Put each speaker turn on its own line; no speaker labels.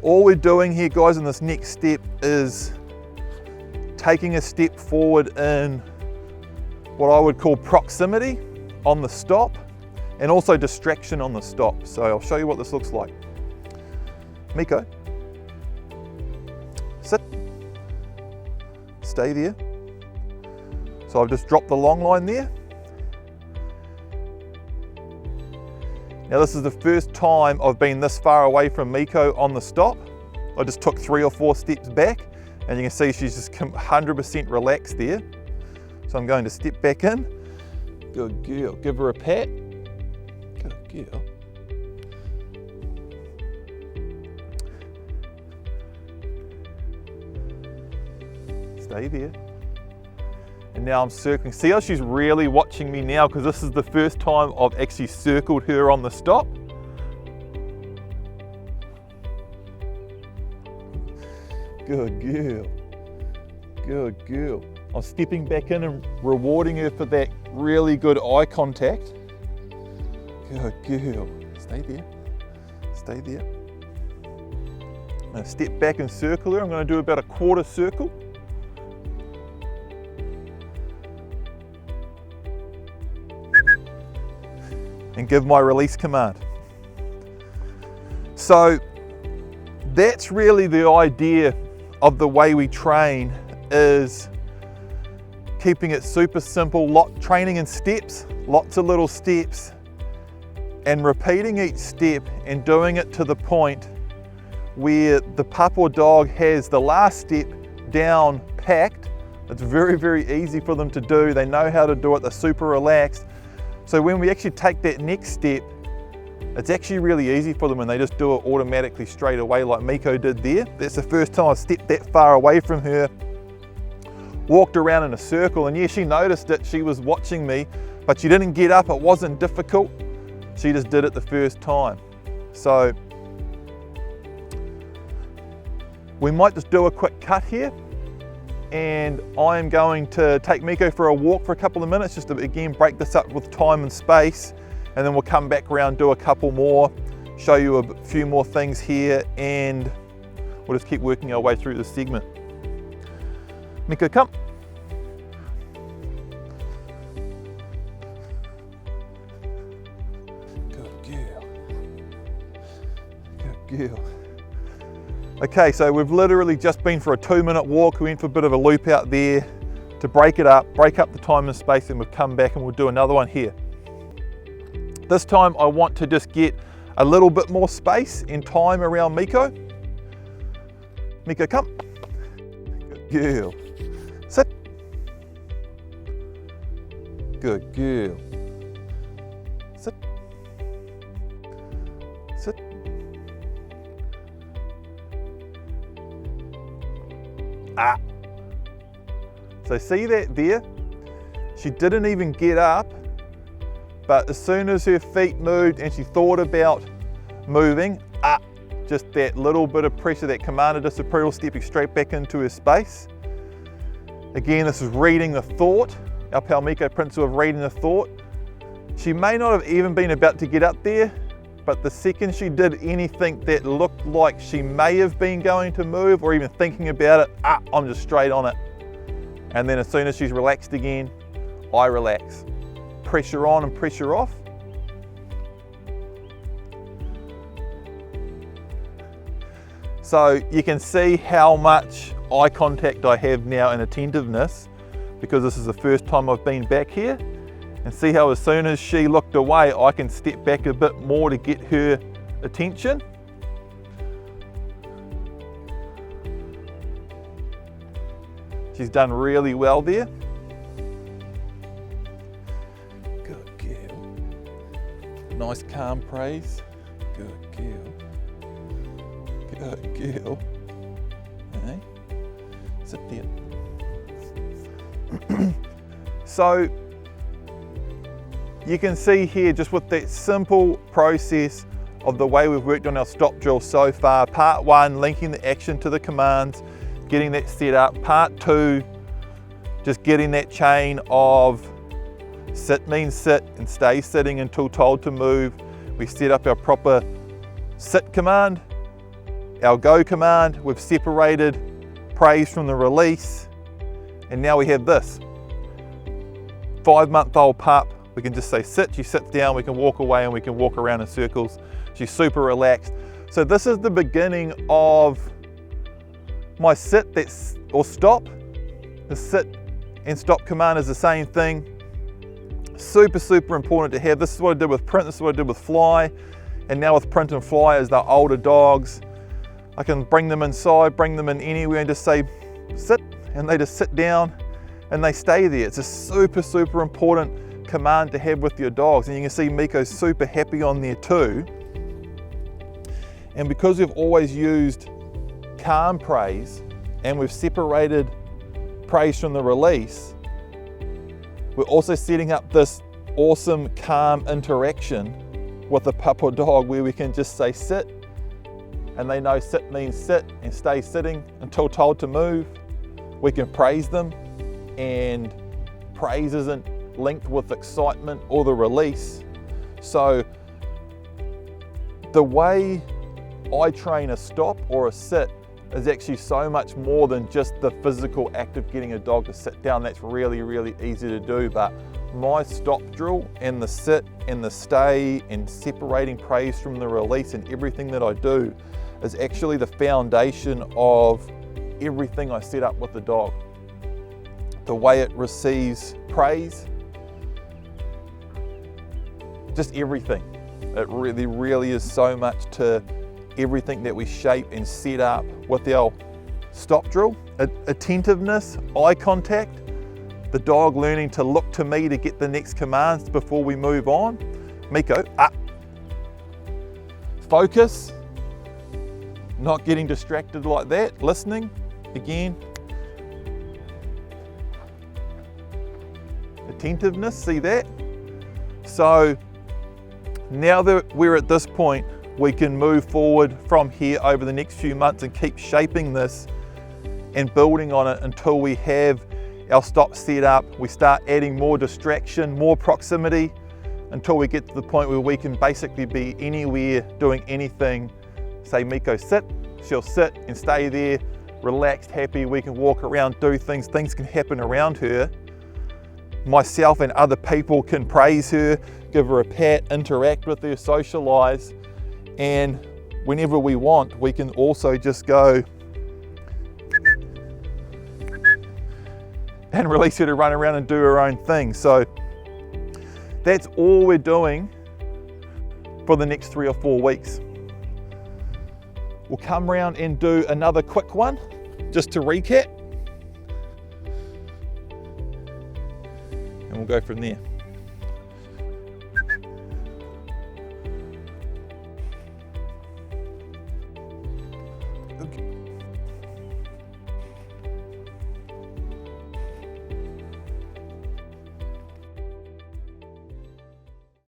All we're doing here, guys, in this next step is taking a step forward in what I would call proximity on the stop and also distraction on the stop. So I'll show you what this looks like. Miko, sit, stay there. So I've just dropped the long line there. Now this is the first time I've been this far away from Miko on the stop. I just took 3 or 4 steps back and you can see she's just 100% relaxed there. So I'm going to step back in. Good girl, give her a pat. Good girl. Stay there. And now I'm circling. See how she's really watching me now, because this is the first time I've actually circled her on the stop. Good girl. Good girl. I'm stepping back in and rewarding her for that really good eye contact. Good girl. Stay there. Stay there. I'm going to step back and circle her. I'm going to do about a quarter circle. And give my release command. So that's really the idea of the way we train, is keeping it super simple, training in steps, lots of little steps, and repeating each step and doing it to the point where the pup or dog has the last step down packed. It's very, very easy for them to do. They know how to do it, they're super relaxed. So when we actually take that next step, it's actually really easy for them and they just do it automatically straight away like Miko did there. That's the first time I've stepped that far away from her, walked around in a circle, and yeah, she noticed it, she was watching me, but she didn't get up, it wasn't difficult. She just did it the first time. So we might just do a quick cut here. And I am going to take Miko for a walk for a couple of minutes, just to again break this up with time and space, and then we'll come back around, do a couple more, show you a few more things here, and we'll just keep working our way through this segment. Miko, come. Good girl. Good girl. Okay, so we've literally just been for a 2-minute walk. We went for a bit of a loop out there to break it up, break up the time and space, and we've come back and we'll do another one here. This time I want to just get a little bit more space and time around Miko. Miko, come. Good girl. Sit. Good girl. Sit. Sit. Ah. So see that there? She didn't even get up, but as soon as her feet moved and she thought about moving, just that little bit of pressure that commanded disapproval, stepping straight back into her space. Again, this is reading the thought, our Paumiko principle of reading the thought. She may not have even been about to get up there, but the second she did anything that looked like she may have been going to move or even thinking about it, I'm just straight on it. And then as soon as she's relaxed again, I relax. Pressure on and pressure off. So you can see how much eye contact I have now and attentiveness, because this is the first time I've been back here. And see how as soon as she looked away, I can step back a bit more to get her attention. She's done really well there. Good girl. Nice calm praise. Good girl. Good girl. Okay. Sit there. So you can see here, just with that simple process of the way we've worked on our stop drill so far. Part 1, linking the action to the commands, getting that set up. Part 2, just getting that chain of sit means sit and stay sitting until told to move. We set up our proper sit command, our go command, we've separated praise from the release, and now we have this 5-month-old pup. We can just say sit, she sits down, we can walk away and we can walk around in circles. She's super relaxed. So this is the beginning of my sit or stop. The sit and stop command is the same thing. Super, super important to have. This is what I did with Print, this is what I did with Fly, and now with Print and Fly as they're older dogs, I can bring them inside, bring them in anywhere and just say sit, and they just sit down and they stay there. It's a super, super important command to have with your dogs, and you can see Miko's super happy on there too. And because we've always used calm praise and we've separated praise from the release, we're also setting up this awesome calm interaction with a pup or dog where we can just say sit, and they know sit means sit and stay sitting until told to move. We can praise them, and praise isn't linked with excitement or the release. So the way I train a stop or a sit is actually so much more than just the physical act of getting a dog to sit down. That's really, really easy to do, but my stop drill and the sit and the stay and separating praise from the release and everything that I do is actually the foundation of everything I set up with the dog. The way it receives praise, just everything. It really is so much to everything that we shape and set up with our stop drill. Attentiveness, eye contact, the dog learning to look to me to get the next commands before we move on. Miko, up. Focus, not getting distracted like that, listening, again. Attentiveness, see that? So now that we're at this point, we can move forward from here over the next few months and keep shaping this and building on it until we have our stop set up. We start adding more distraction, more proximity, until we get to the point where we can basically be anywhere doing anything. Say Miko sit, she'll sit and stay there, relaxed, happy. We can walk around, do things can happen around her. Myself and other people can praise her, give her a pat, interact with her, socialize. And whenever we want, we can also just go and release her to run around and do her own thing. So that's all we're doing for the next 3 or 4 weeks. We'll come around and do another quick one, just to recap. And we'll go from there.